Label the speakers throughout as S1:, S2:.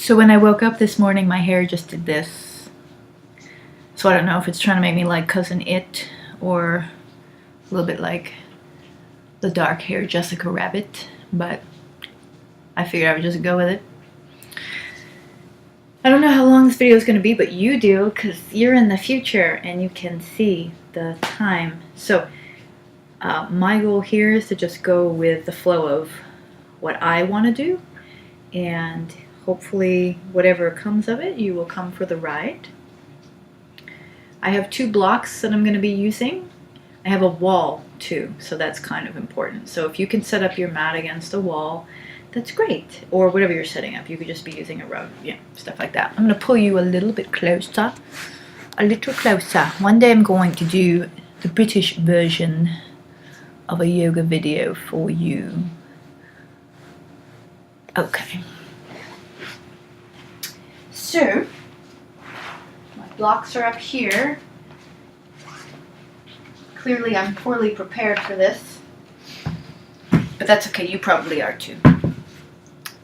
S1: So when I woke up this morning, my hair just did this. So I don't know if it's trying to make me like Cousin It or a little bit like the dark hair Jessica Rabbit, but I figured I would just go with it. I don't know how long this video is going to be, but you do, because you're in the future and you can see the time. So my goal here is to just go with the flow of what I want to do, and hopefully whatever comes of it, you will come for the ride. I have 2 blocks that I'm going to be using. I have a wall too, so that's kind of important. So if you can set up your mat against a wall, that's great. Or whatever you're setting up. You could just be using a rug, stuff like that. I'm going to pull you a little bit closer. A little closer. One day I'm going to do the British version of a yoga video for you. Okay. So, my blocks are up here. Clearly I'm poorly prepared for this, but that's okay, you probably are too.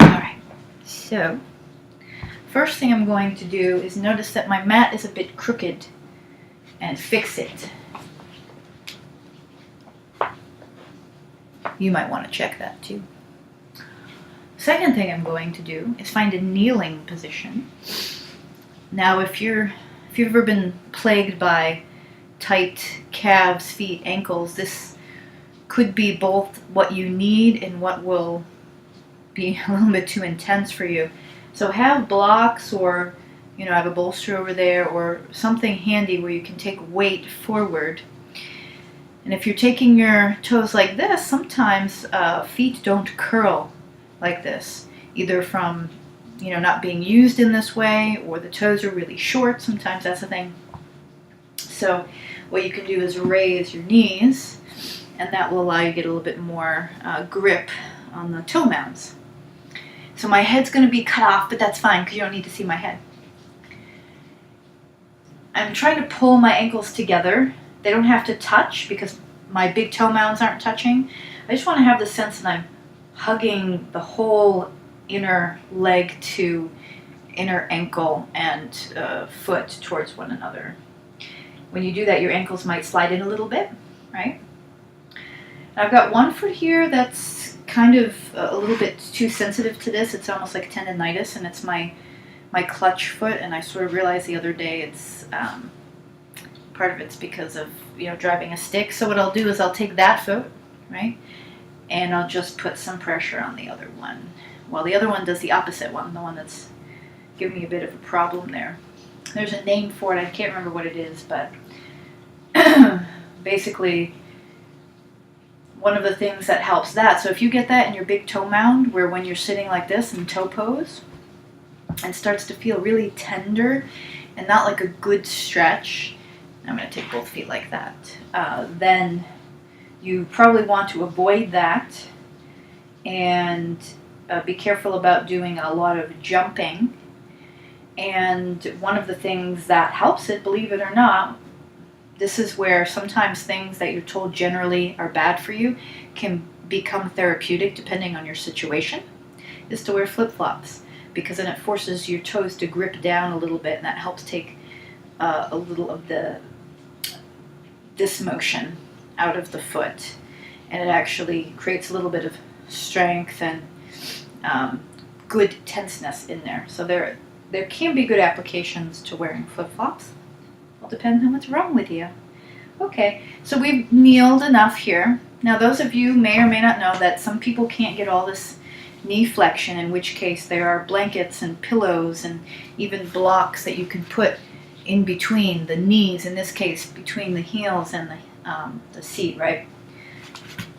S1: Alright, so first thing I'm going to do is notice that my mat is a bit crooked and fix it. You might want to check that too. Second thing I'm going to do is find a kneeling position. Now if you've ever been plagued by tight calves, feet, ankles, this could be both what you need and what will be a little bit too intense for you. So have blocks, or have a bolster over there, or something handy where you can take weight forward. And if you're taking your toes like this, sometimes feet don't curl like this, either from not being used in this way, or the toes are really short. Sometimes that's a thing. So what you can do is raise your knees, and that will allow you to get a little bit more grip on the toe mounds. So my head's going to be cut off, but that's fine because you don't need to see my head. I'm trying to pull my ankles together. They don't have to touch because my big toe mounds aren't touching. I just want to have the sense that I'm hugging the whole inner leg to inner ankle and foot towards one another. When you do that, your ankles might slide in a little bit, right? And I've got one foot here that's kind of a little bit too sensitive to this. It's almost like tendonitis, and it's my clutch foot. And I sort of realized the other day it's part of it's because of driving a stick. So what I'll do is I'll take that foot, right, and I'll just put some pressure on the other one, while the other one does the opposite one, the one that's giving me a bit of a problem there. There's a name for it, I can't remember what it is, but basically one of the things that helps that, so if you get that in your big toe mound, where when you're sitting like this in toe pose, and starts to feel really tender and not like a good stretch, I'm going to take both feet like that, then you probably want to avoid that, and be careful about doing a lot of jumping. And one of the things that helps it, believe it or not, this is where sometimes things that you're told generally are bad for you can become therapeutic depending on your situation, is to wear flip-flops, because then it forces your toes to grip down a little bit, and that helps take a little of this motion out of the foot, and it actually creates a little bit of strength and good tenseness in there. So there can be good applications to wearing flip-flops. It'll depend on what's wrong with you. Okay, so we've kneeled enough here. Now those of you may or may not know that some people can't get all this knee flexion, in which case there are blankets and pillows and even blocks that you can put in between the knees, in this case between the heels and the seat, right?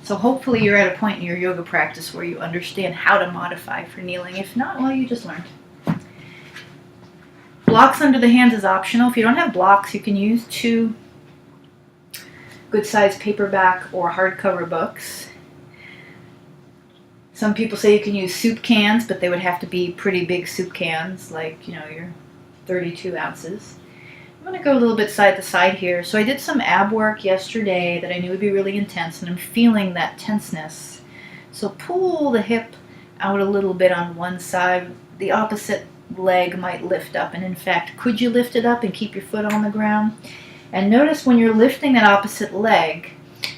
S1: So hopefully you're at a point in your yoga practice where you understand how to modify for kneeling. If not, well, you just learned. Blocks under the hands is optional. If you don't have blocks, you can use 2 good-sized paperback or hardcover books. Some people say you can use soup cans, but they would have to be pretty big soup cans, like your 32 ounces. I'm going to go a little bit side to side here. So I did some ab work yesterday that I knew would be really intense, and I'm feeling that tenseness. So pull the hip out a little bit on one side, the opposite leg might lift up. And in fact, could you lift it up and keep your foot on the ground? And notice when you're lifting that opposite leg,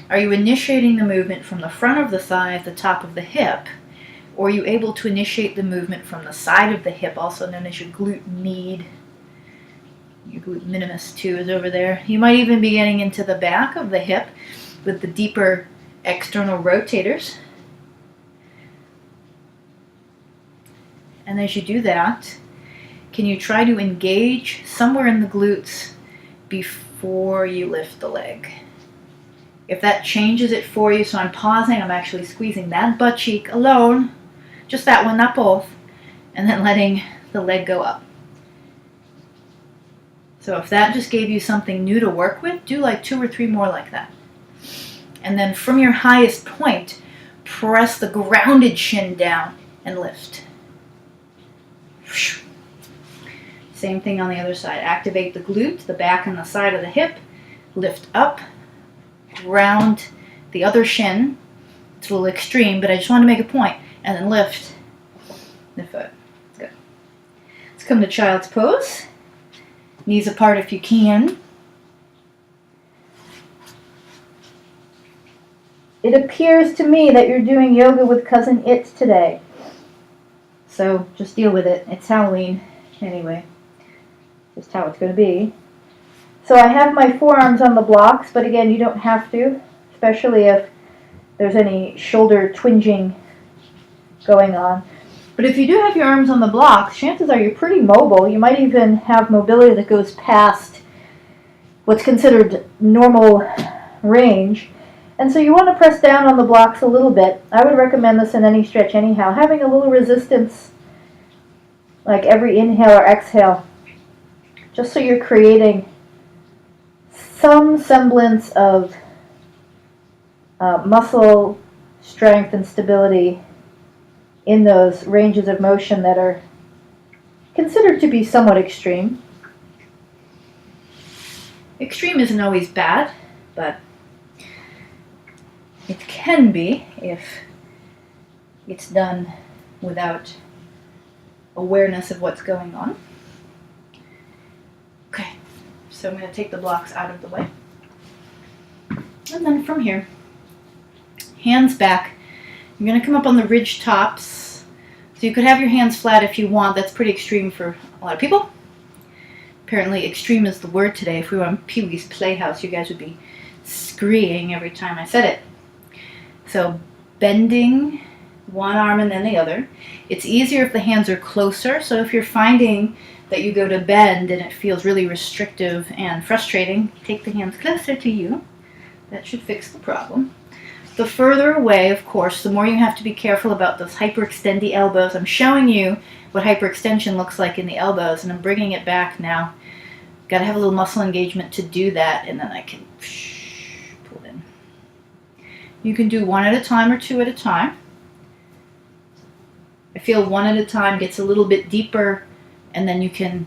S1: are you initiating the movement from the front of the thigh at the top of the hip? Or are you able to initiate the movement from the side of the hip, also known as your glute med? Your glute minimus too is over there. You might even be getting into the back of the hip with the deeper external rotators. And as you do that, can you try to engage somewhere in the glutes before you lift the leg? If that changes it for you, so I'm pausing, I'm actually squeezing that butt cheek alone, just that one, not both, and then letting the leg go up. So if that just gave you something new to work with, do like 2 or 3 more like that. And then from your highest point, press the grounded shin down and lift. Same thing on the other side. Activate the glute, the back and the side of the hip. Lift up, ground the other shin. It's a little extreme, but I just want to make a point. And then lift the foot. Good. Let's come to child's pose. Knees apart if you can. It appears to me that you're doing yoga with Cousin It today. So just deal with it. It's Halloween anyway. Just how it's going to be. So I have my forearms on the blocks, but again, you don't have to, especially if there's any shoulder twinging going on. But if you do have your arms on the blocks, chances are you're pretty mobile. You might even have mobility that goes past what's considered normal range. And so you want to press down on the blocks a little bit. I would recommend this in any stretch anyhow. Having a little resistance, like every inhale or exhale, just so you're creating some semblance of muscle strength and stability in those ranges of motion that are considered to be somewhat extreme. Extreme isn't always bad, but it can be if it's done without awareness of what's going on. Okay, so I'm going to take the blocks out of the way. And then from here, hands back. You're going to come up on the ridge tops. So you could have your hands flat if you want. That's pretty extreme for a lot of people. Apparently extreme is the word today. If we were on Pee-wee's Playhouse, you guys would be screaming every time I said it. So bending one arm and then the other. It's easier if the hands are closer. So if you're finding that you go to bend and it feels really restrictive and frustrating, take the hands closer to you. That should fix the problem. The further away, of course, the more you have to be careful about those hyperextendy elbows. I'm showing you what hyperextension looks like in the elbows, and I'm bringing it back now. Got to have a little muscle engagement to do that, and then I can pull in. You can do 1 at a time or 2 at a time. I feel 1 at a time gets a little bit deeper, and then you can,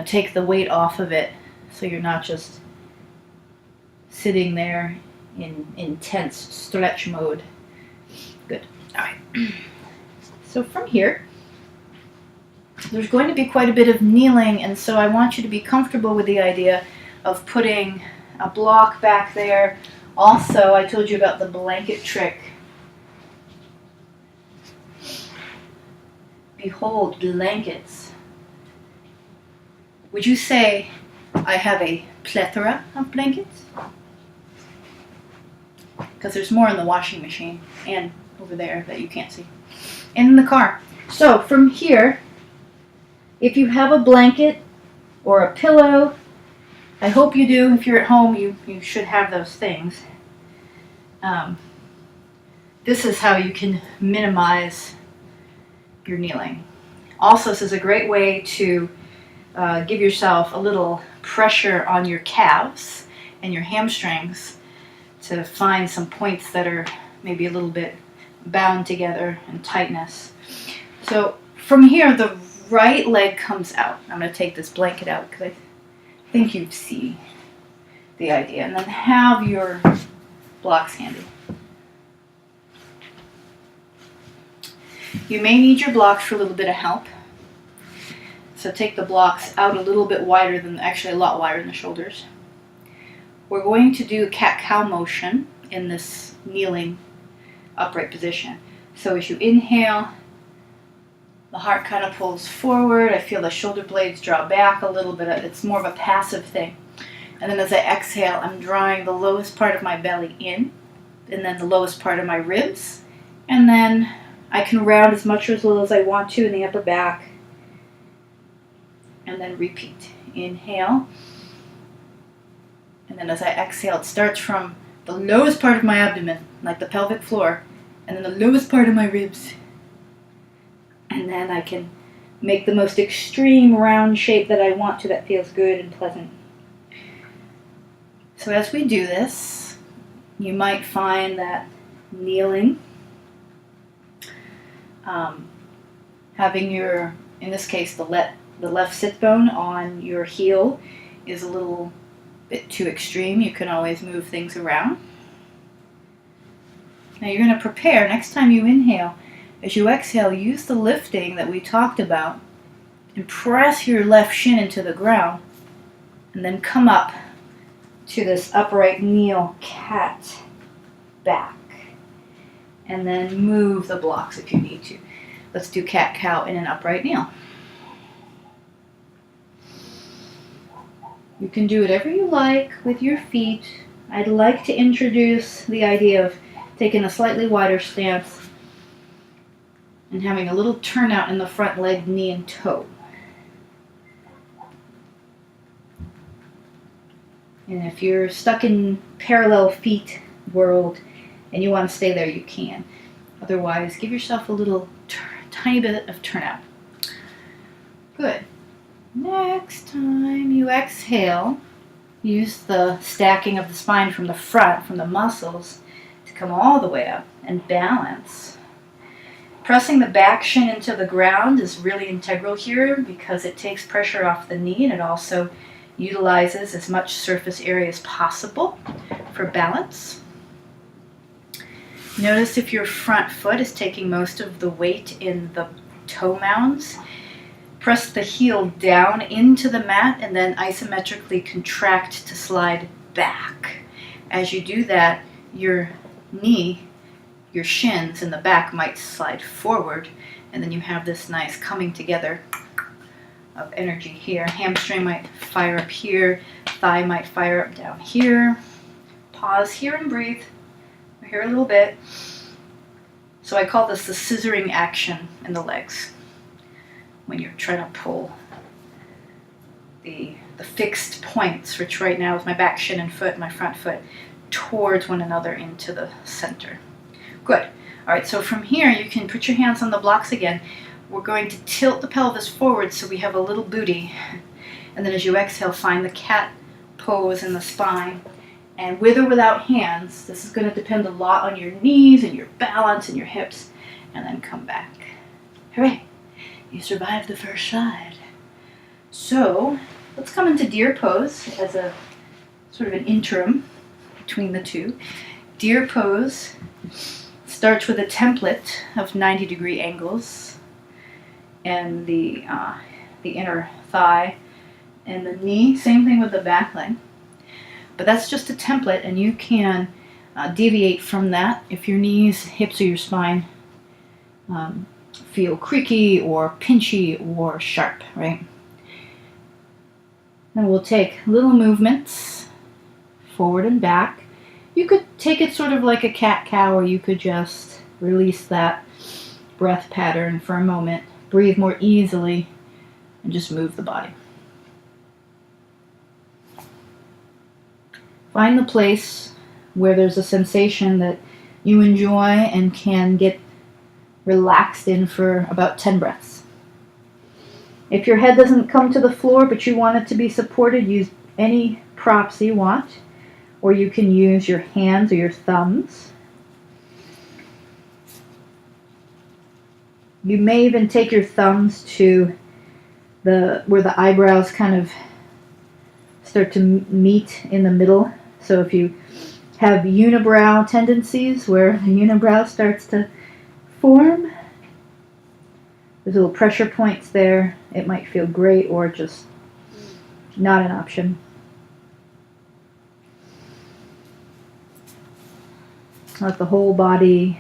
S1: take the weight off of it, so you're not just sitting there in intense stretch mode. Good. All right. So from here, there's going to be quite a bit of kneeling, and so I want you to be comfortable with the idea of putting a block back there. Also, I told you about the blanket trick. Behold, blankets. Would you say I have a plethora of blankets? Because there's more in the washing machine and over there that you can't see, and in the car. So from here, if you have a blanket or a pillow, I hope you do. If you're at home, you should have those things. This is how you can minimize your kneeling. Also, this is a great way to give yourself a little pressure on your calves and your hamstrings to find some points that are maybe a little bit bound together in tightness. So from here, the right leg comes out. I'm going to take this blanket out because I think you see the idea. And then have your blocks handy. You may need your blocks for a little bit of help. So take the blocks out a little bit wider than, actually a lot wider than the shoulders. We're going to do a cat-cow motion in this kneeling upright position. So as you inhale, the heart kind of pulls forward. I feel the shoulder blades draw back a little bit. It's more of a passive thing. And then as I exhale, I'm drawing the lowest part of my belly in, and then the lowest part of my ribs. And then I can round as much or as little as I want to in the upper back. And then repeat. Inhale. And then as I exhale, it starts from the lowest part of my abdomen, like the pelvic floor, and then the lowest part of my ribs. And then I can make the most extreme round shape that I want to that feels good and pleasant. So as we do this, you might find that kneeling, having your, in this case, the left sit bone on your heel is a little bit too extreme. You can always move things around. Now you're going to prepare, next time you inhale, as you exhale, use the lifting that we talked about and press your left shin into the ground and then come up to this upright kneel cat back. And then move the blocks if you need to. Let's do cat-cow in an upright kneel. You can do whatever you like with your feet. I'd like to introduce the idea of taking a slightly wider stance and having a little turnout in the front leg, knee, and toe. And if you're stuck in parallel feet world and you want to stay there, you can. Otherwise, give yourself a little tiny bit of turnout. Good. Next time you exhale, use the stacking of the spine from the front, from the muscles, to come all the way up and balance. Pressing the back shin into the ground is really integral here because it takes pressure off the knee and it also utilizes as much surface area as possible for balance. Notice if your front foot is taking most of the weight in the toe mounds. Press the heel down into the mat and then isometrically contract to slide back. As you do that, your knee, your shins in the back might slide forward, and then you have this nice coming together of energy here. Hamstring might fire up here, thigh might fire up down here. Pause here and breathe. We're here a little bit. So I call this the scissoring action in the legs, when you're trying to pull the fixed points, which right now is my back shin and foot, my front foot, towards one another into the center. Good. All right, so from here you can put your hands on the blocks again. We're going to tilt the pelvis forward so we have a little booty. And then as you exhale, find the cat pose in the spine. And with or without hands, this is going to depend a lot on your knees and your balance and your hips. And then come back. Hooray! You survived the first side. So let's come into deer pose as a sort of an interim between the two. Deer pose starts with a template of 90-degree angles and the inner thigh and the knee. Same thing with the back leg. But that's just a template, and you can deviate from that if your knees, hips, or your spine feel creaky or pinchy or sharp, right? And we'll take little movements forward and back. You could take it sort of like a cat-cow, or you could just release that breath pattern for a moment, breathe more easily, and just move the body. Find the place where there's a sensation that you enjoy and can get relaxed in for about 10 breaths. If your head doesn't come to the floor but you want it to be supported, use any props you want, or you can use your hands or your thumbs. You may even take your thumbs to where the eyebrows kind of start to meet in the middle. So if you have unibrow tendencies where the unibrow starts to form, there's little pressure points there. It might feel great or just not an option. Let the whole body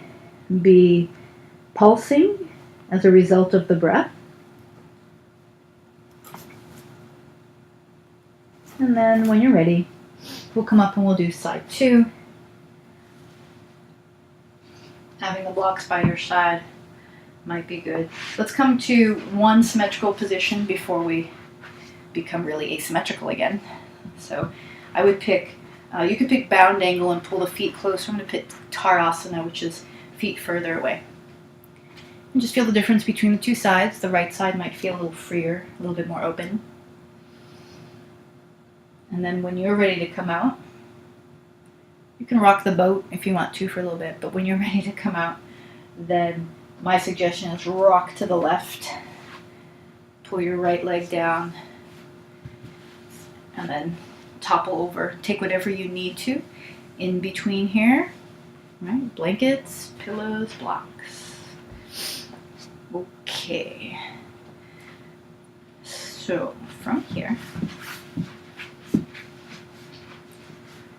S1: be pulsing as a result of the breath. And then when you're ready, we'll come up and we'll do side 2. Having the blocks by your side might be good. Let's come to one symmetrical position before we become really asymmetrical again. So I would pick, you could pick bound angle and pull the feet closer. I'm going to pick Harrelson, which is feet further away. And just feel the difference between the two sides. The right side might feel a little freer, a little bit more open. And then when you're ready to come out, you can rock the boat if you want to for a little bit, but when you're ready to come out, then my suggestion is rock to the left, pull your right leg down, and then topple over. Take whatever you need to in between here, right? Blankets, pillows, blocks. Okay. So from here,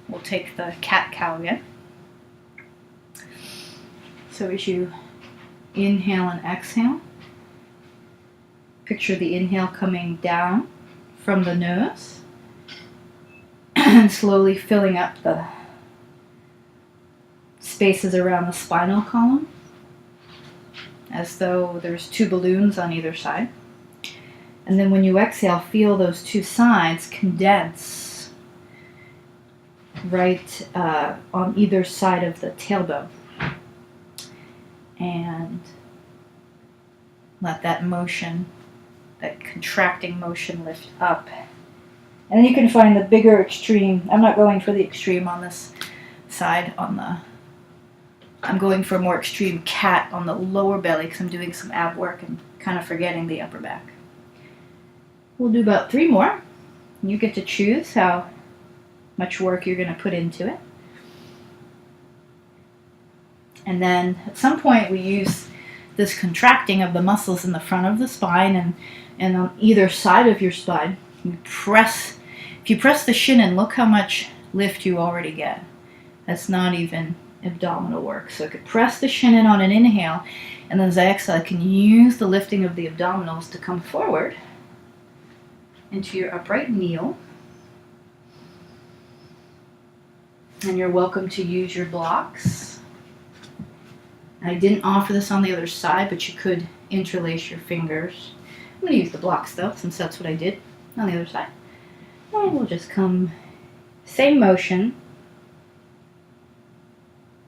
S1: we'll take the cat-cow again. So as you inhale and exhale, picture the inhale coming down from the nose and slowly filling up the spaces around the spinal column as though there's 2 balloons on either side. And then when you exhale, feel those 2 sides condense right on either side of the tailbone. And let that motion, that contracting motion, lift up. And then you can find the bigger extreme. I'm not going for the extreme on this side. I'm going for a more extreme cat on the lower belly because I'm doing some ab work and kind of forgetting the upper back. We'll do about 3 more. You get to choose how much work you're going to put into it. And then at some point we use this contracting of the muscles in the front of the spine and on either side of your spine. If you press the shin in, look how much lift you already get. That's not even abdominal work. So I could press the shin in on an inhale, and then as I exhale, I can use the lifting of the abdominals to come forward into your upright kneel. And you're welcome to use your blocks. I didn't offer this on the other side, but you could interlace your fingers. I'm going to use the blocks though, since that's what I did on the other side. And we'll just come, same motion.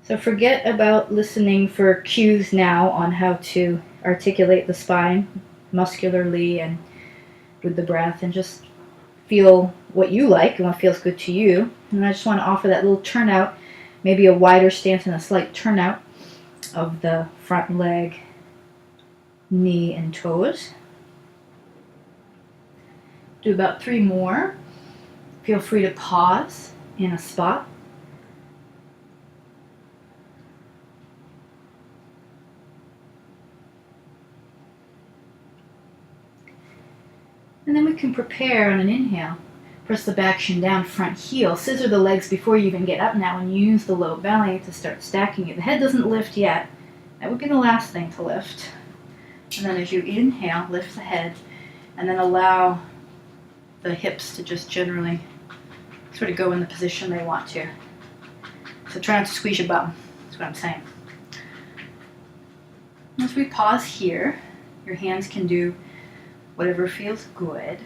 S1: So forget about listening for cues now on how to articulate the spine muscularly and with the breath, and just feel what you like and what feels good to you. And I just want to offer that little turnout, maybe a wider stance and a slight turnout of the front leg, knee, and toes. Do about 3 more. Feel free to pause in a spot. And then we can prepare on an inhale. Press the back shin down, front heel. Scissor the legs before you even get up now and use the low belly to start stacking it. The head doesn't lift yet. That would be the last thing to lift. And then as you inhale, lift the head and then allow the hips to just generally sort of go in the position they want to. So try not to squeeze your bum. That's what I'm saying. As we pause here, your hands can do whatever feels good.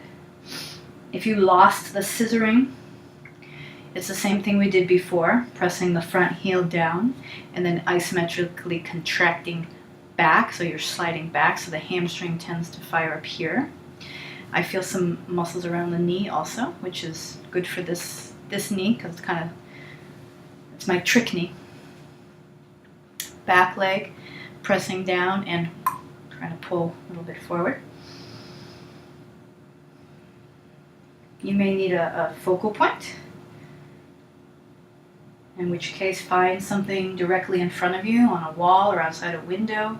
S1: If you lost the scissoring, it's the same thing we did before, pressing the front heel down and then isometrically contracting back, so you're sliding back, so the hamstring tends to fire up here. I feel some muscles around the knee also, which is good for this knee because it's my trick knee. Back leg, pressing down and trying to pull a little bit forward. You may need a focal point, in which case find something directly in front of you on a wall or outside a window.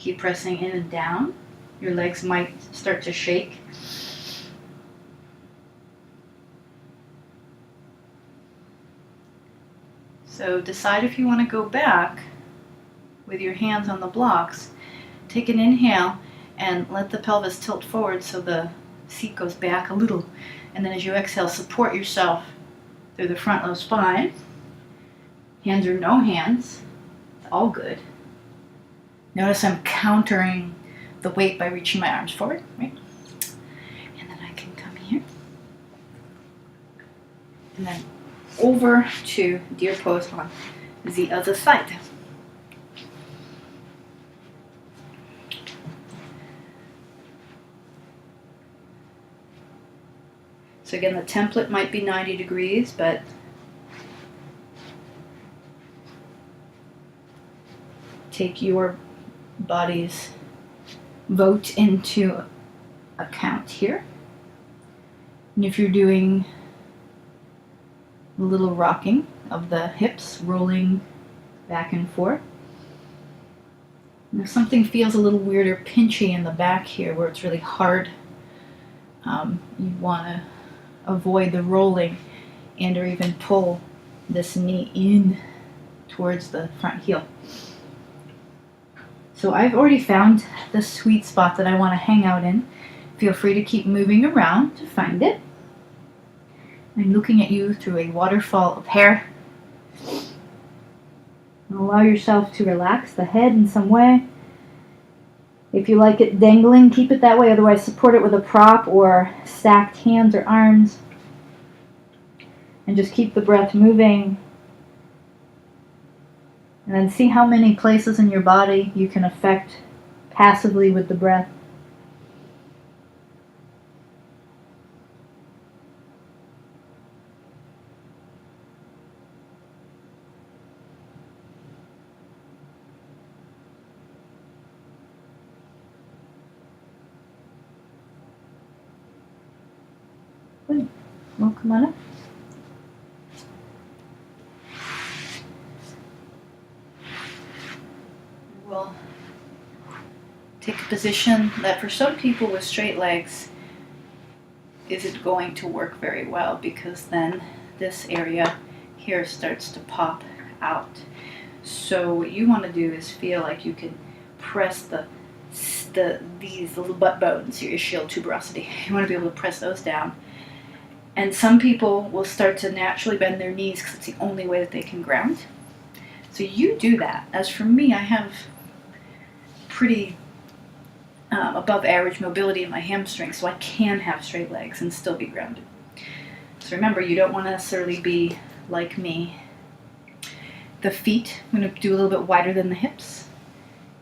S1: Keep pressing in and down. Your legs might start to shake. So decide if you want to go back with your hands on the blocks. Take an inhale and let the pelvis tilt forward so the seat goes back a little. And then as you exhale, support yourself through the front low spine. Hands or no hands, it's all good. Notice I'm countering the weight by reaching my arms forward, right? And then I can come here. And then over to deer pose on the other side. So again, the template might be 90 degrees, but take your body's vote into account here. And if you're doing a little rocking of the hips, rolling back and forth, and if something feels a little weird or pinchy in the back here where it's really hard, you want to avoid the rolling and or even pull this knee in towards the front heel. So I've already found the sweet spot that I want to hang out in. Feel free to keep moving around to find it. I'm looking at you through a waterfall of hair. And allow yourself to relax the head in some way. If you like it dangling, keep it that way. Otherwise, support it with a prop or stacked hands or arms. And just keep the breath moving. And then see how many places in your body you can affect passively with the breath. Good. Well, come on up. We'll take a position that for some people with straight legs isn't going to work very well, because then this area here starts to pop out. So what you want to do is feel like you can press these little butt bones, your ischial tuberosity. You want to be able to press those down. And some people will start to naturally bend their knees because it's the only way that they can ground. So you do that. As for me, I have pretty above average mobility in my hamstrings, so I can have straight legs and still be grounded. So remember, you don't want to necessarily be like me. The feet, I'm going to do a little bit wider than the hips,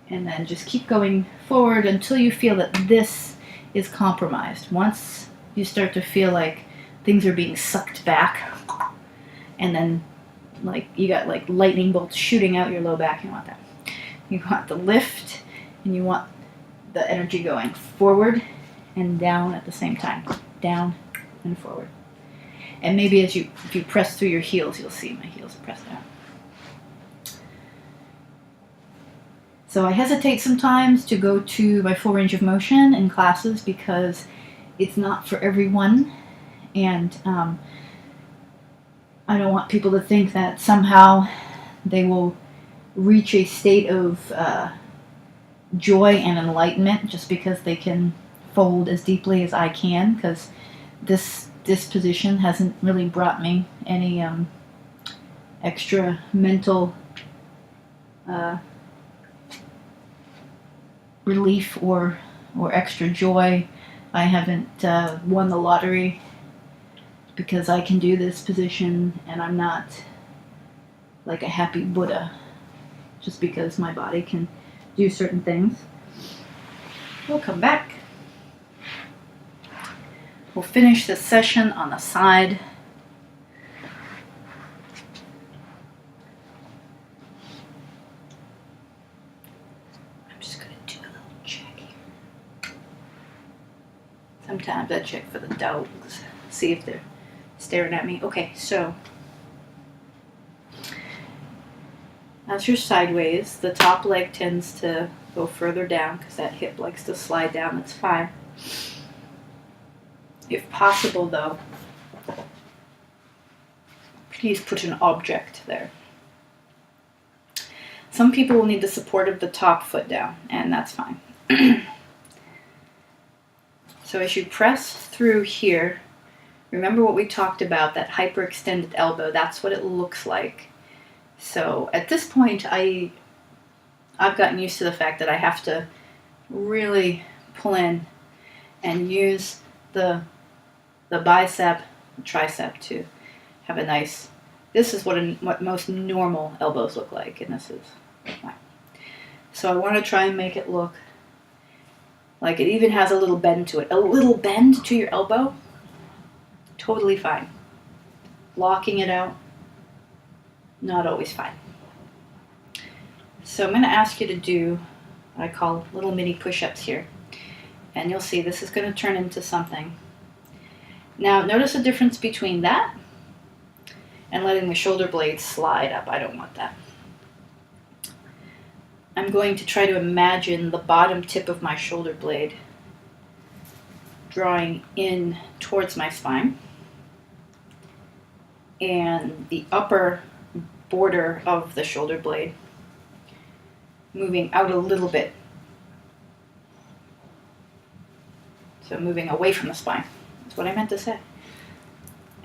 S1: and then just keep going forward until you feel that this is compromised. Once you start to feel like things are being sucked back, and then like you got like lightning bolts shooting out your low back, you want that. You want the lift, and you want the energy going forward and down at the same time. Down and forward. And maybe if you press through your heels, you'll see my heels press down. So I hesitate sometimes to go to my full range of motion in classes because it's not for everyone. And I don't want people to think that somehow they will reach a state of joy and enlightenment just because they can fold as deeply as I can, because this position hasn't really brought me any extra mental relief or extra joy. I haven't won the lottery because I can do this position, and I'm not like a happy Buddha just because my body can do certain things. We'll come back. We'll finish this session on the side. I'm just going to do a little check here. Sometimes I check for the dogs, see if they're staring at me. Okay, so As you're sideways, the top leg tends to go further down because that hip likes to slide down. That's fine. If possible, though, please put an object there. Some people will need the support of the top foot down, and that's fine. So as you press through here, remember what we talked about, that hyperextended elbow. That's what it looks like. So at this point, I've gotten used to the fact that I have to really pull in and use the bicep, tricep to have a nice. This is what most normal elbows look like, and this is fine. So I want to try and make it look like it even has a little bend to it. A little bend to your elbow, totally fine. Blocking it out, not always fine. So I'm going to ask you to do what I call little mini push-ups here. And you'll see this is going to turn into something. Now notice the difference between that and letting the shoulder blades slide up. I don't want that. I'm going to try to imagine the bottom tip of my shoulder blade drawing in towards my spine, and the upper border of the shoulder blade moving out a little bit. So moving away from the spine. That's what I meant to say.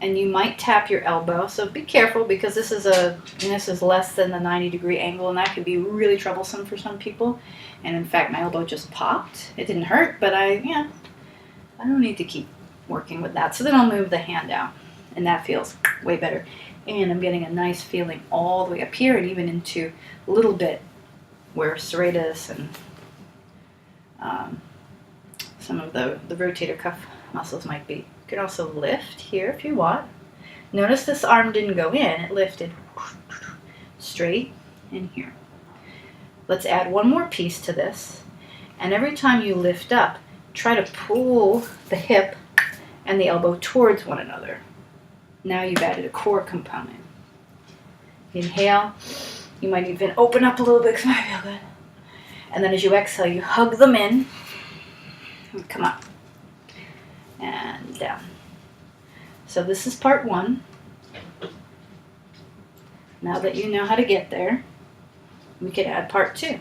S1: And you might tap your elbow, so be careful because this is less than the 90-degree angle, and that can be really troublesome for some people. And in fact, my elbow just popped. It didn't hurt, but I don't need to keep working with that. So then I'll move the hand out, and that feels way better. And I'm getting a nice feeling all the way up here and even into a little bit where serratus and some of the rotator cuff muscles might be. You can also lift here if you want. Notice this arm didn't go in, it lifted straight in here. Let's add one more piece to this. And every time you lift up, try to pull the hip and the elbow towards one another. Now you've added a core component. Inhale. You might even open up a little bit because it might feel good. And then as you exhale, you hug them in and come up. And down. So this is part one. Now that you know how to get there, we can add part two.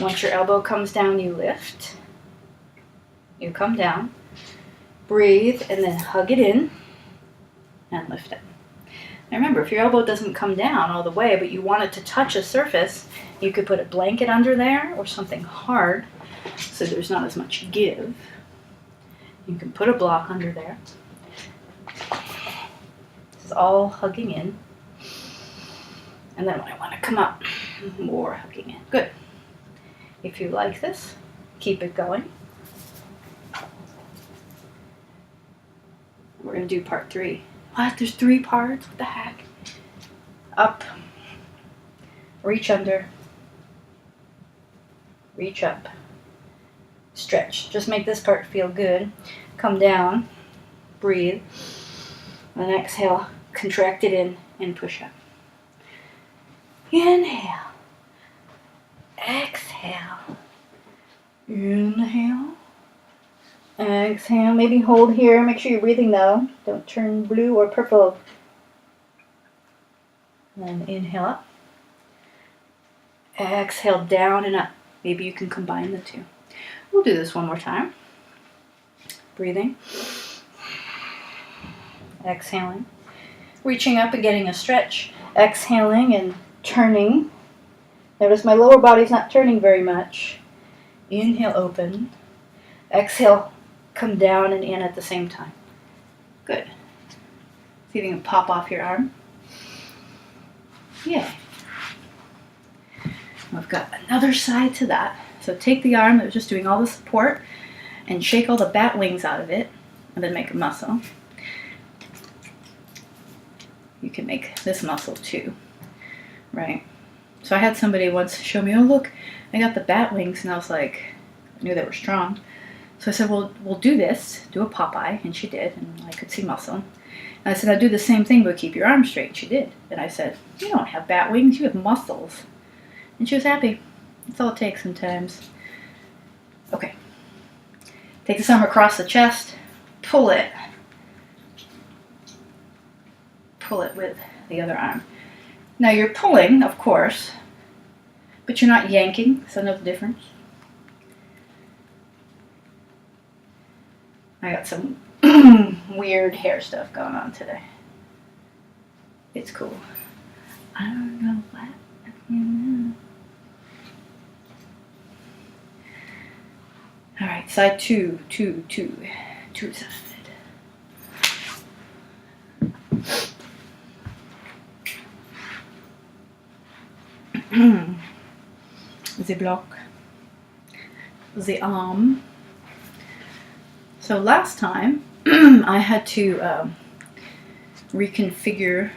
S1: Once your elbow comes down, you lift. You come down, breathe, and then hug it in and lift it. Now remember, if your elbow doesn't come down all the way, but you want it to touch a surface, you could put a blanket under there or something hard so there's not as much give. You can put a block under there. This is all hugging in. And then when I want to come up, more hugging in. Good. If you like this, keep it going. We're going to do part three. What? There's 3 parts? What the heck? Up. Reach under. Reach up. Stretch. Just make this part feel good. Come down. Breathe. And exhale. Contract it in and push up. Inhale. Exhale. Inhale. Exhale. Maybe hold here. Make sure you're breathing though. Don't turn blue or purple. And inhale up. Exhale down and up. Maybe you can combine the two. We'll do this one more time. Breathing. Exhaling. Reaching up and getting a stretch. Exhaling and turning. Notice my lower body's not turning very much. Inhale, open. Exhale, come down and in at the same time. Good. See if you can pop off your arm. Yay. I've got another side to that. So take the arm that was just doing all the support and shake all the bat wings out of it and then make a muscle. You can make this muscle too, right? So I had somebody once show me, oh look, I got the bat wings, and I was like, I knew they were strong. So I said, well, we'll do this, do a Popeye, and she did, and I could see muscle. And I said, I'll do the same thing, but keep your arms straight, and she did. And I said, you don't have bat wings, you have muscles. And she was happy. That's all it takes sometimes. Okay. Take this arm across the chest, pull it. Pull it with the other arm. Now you're pulling, of course, but you're not yanking, so know the difference. I got some weird hair stuff going on today. It's cool. I don't know what. Alright, side two side. The block, the arm. So last time I had to reconfigure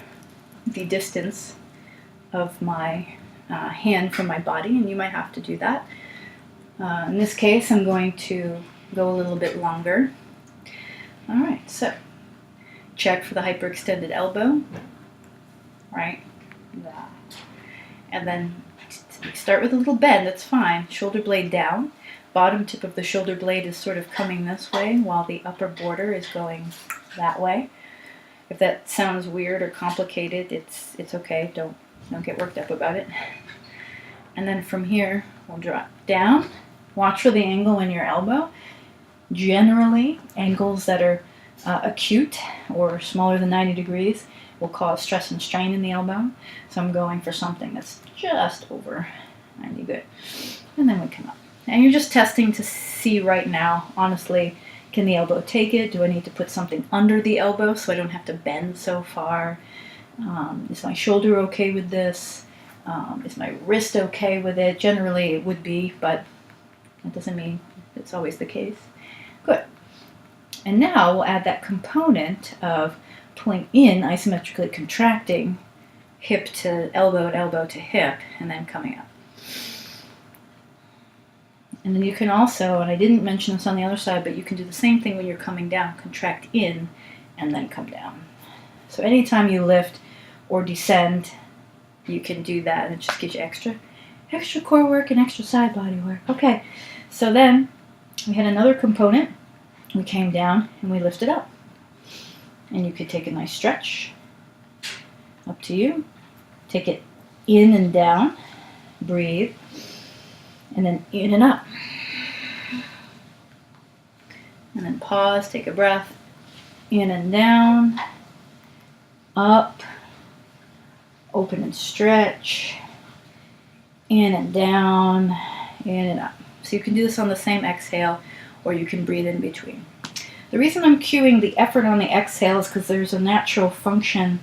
S1: the distance of my hand from my body, and you might have to do that. In this case, I'm going to go a little bit longer. All right, so check for the hyperextended elbow, right? And then start with a little bend, that's fine. Shoulder blade down. Bottom tip of the shoulder blade is sort of coming this way while the upper border is going that way. If that sounds weird or complicated, it's okay. Don't get worked up about it. And then from here, we'll drop down. Watch for the angle in your elbow. Generally, angles that are acute or smaller than 90 degrees will cause stress and strain in the elbow. So I'm going for something that's just over 90 good. And then we come up. And you're just testing to see right now, honestly, can the elbow take it? Do I need to put something under the elbow so I don't have to bend so far? Is my shoulder okay with this? Is my wrist okay with it? Generally it would be, but that doesn't mean it's always the case. Good. And now we'll add that component of pulling in, isometrically contracting, hip to elbow and elbow to hip, and then coming up. And then you can also, and I didn't mention this on the other side, but you can do the same thing when you're coming down. Contract in and then come down. So anytime you lift or descend, you can do that, and it just gives you extra core work and extra side body work. Okay, so then we had another component. We came down and we lifted up. And you could take a nice stretch. Up to you. Take it in and down. Breathe. And then in and up. And then pause, take a breath. In and down. Up. Open and stretch. In and down. In and up. So you can do this on the same exhale, or you can breathe in between. The reason I'm cueing the effort on the exhale is because there's a natural function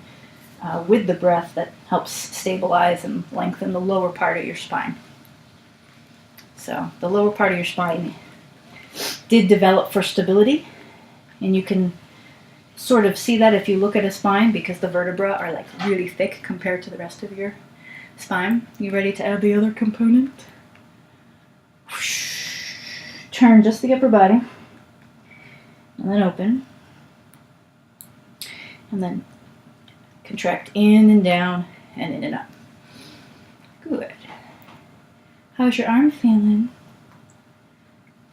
S1: with the breath that helps stabilize and lengthen the lower part of your spine. So the lower part of your spine did develop for stability, and you can sort of see that if you look at a spine because the vertebrae are like really thick compared to the rest of your spine. You ready to add the other component? Turn just the upper body, and then open, and then contract in and down and in and up. Good. How's your arm feeling?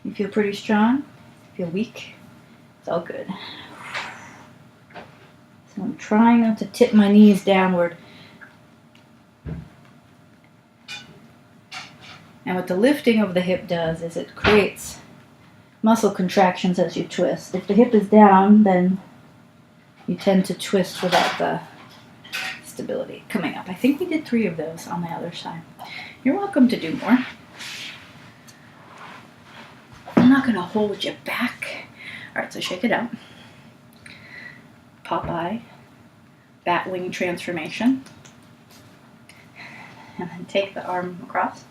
S1: You feel pretty strong? Feel weak? It's all good. So I'm trying not to tip my knees downward. And what the lifting of the hip does is it creates muscle contractions as you twist. If the hip is down, then you tend to twist without the stability coming up. I think we did 3 of those on the other side. You're welcome to do more. I'm not going to hold you back. All right, so shake it out. Popeye, bat wing transformation. And then take the arm across.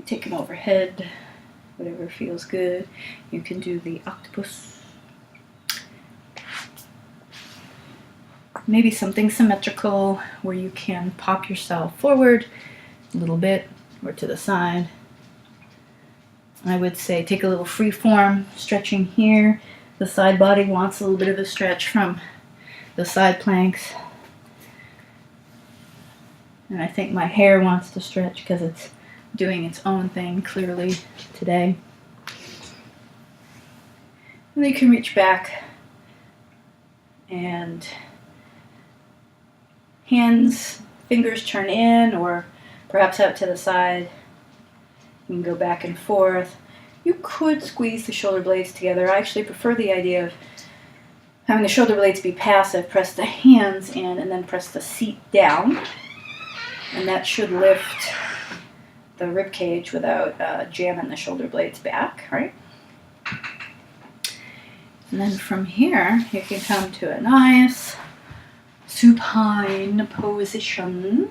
S1: Take them overhead, whatever feels good. You can do the octopus. maybe something symmetrical where you can pop yourself forward a little bit or to the side. I would say take a little free form stretching here. The side body wants a little bit of a stretch from the side planks. And I think my hair wants to stretch because it's doing its own thing clearly today. And you can reach back and hands, fingers turn in or perhaps out to the side. You can go back and forth. You could squeeze the shoulder blades together. I actually prefer the idea of having the shoulder blades be passive. Press the hands in and then press the seat down. And that should lift the rib cage without jamming the shoulder blades back, right? And then from here, you can come to a nice supine position.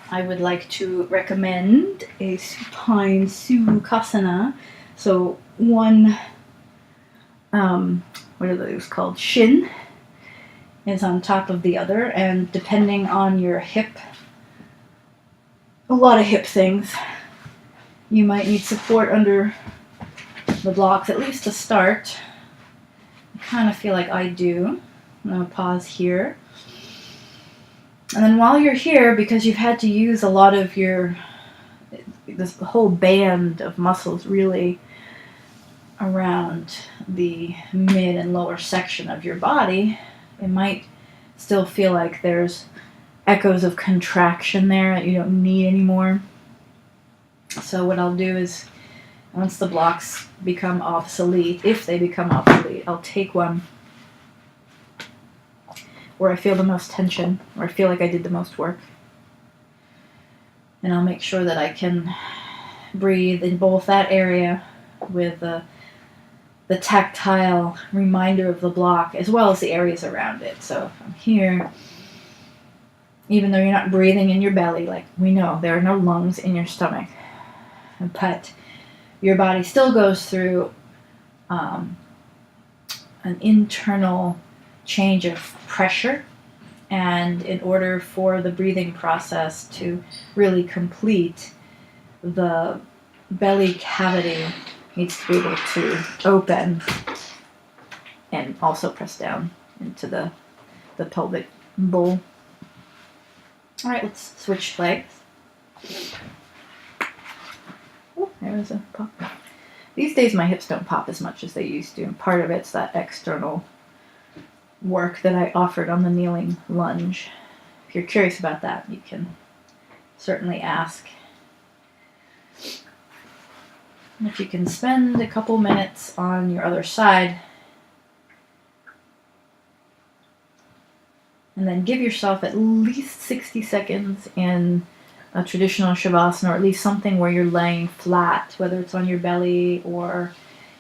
S1: I would like to recommend a supine sukhasana. So one, what are those called? Shin is on top of the other, and depending on your hip, a lot of hip things, you might need support under the blocks, at least to start. I kind of feel like I do. I'm going to pause here. And then while you're here, because you've had to use a lot of this whole band of muscles really around the mid and lower section of your body, it might still feel like there's echoes of contraction there that you don't need anymore. So what I'll do is, once the blocks become obsolete, if they become obsolete, I'll take one where I feel the most tension, where I feel like I did the most work. And I'll make sure that I can breathe in both that area with the tactile reminder of the block, as well as the areas around it. So if I'm here, even though you're not breathing in your belly, like we know, there are no lungs in your stomach, but your body still goes through an internal change of pressure, and in order for the breathing process to really complete, the belly cavity needs to be able to open and also press down into the pelvic bowl. All right, let's switch legs. Oh, there was a pop. These days my hips don't pop as much as they used to, and part of it's that external work that I offered on the kneeling lunge. If you're curious about that, you can certainly ask. And if you can spend a couple minutes on your other side, and then give yourself at least 60 seconds in a traditional shavasana, or at least something where you're laying flat, whether it's on your belly or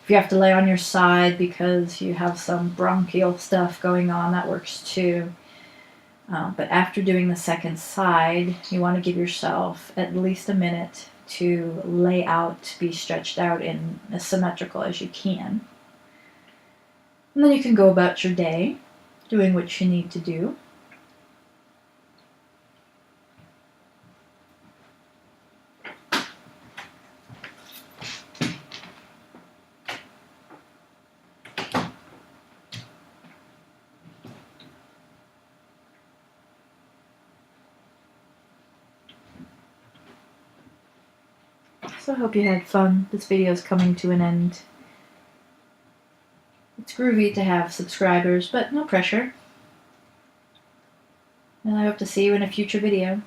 S1: if you have to lay on your side because you have some bronchial stuff going on, that works too. But after doing the second side, you want to give yourself at least a minute to lay out, be stretched out in as symmetrical as you can. And then you can go about your day doing what you need to do. So I hope you had fun. This video is coming to an end. It's groovy to have subscribers, but no pressure. And I hope to see you in a future video.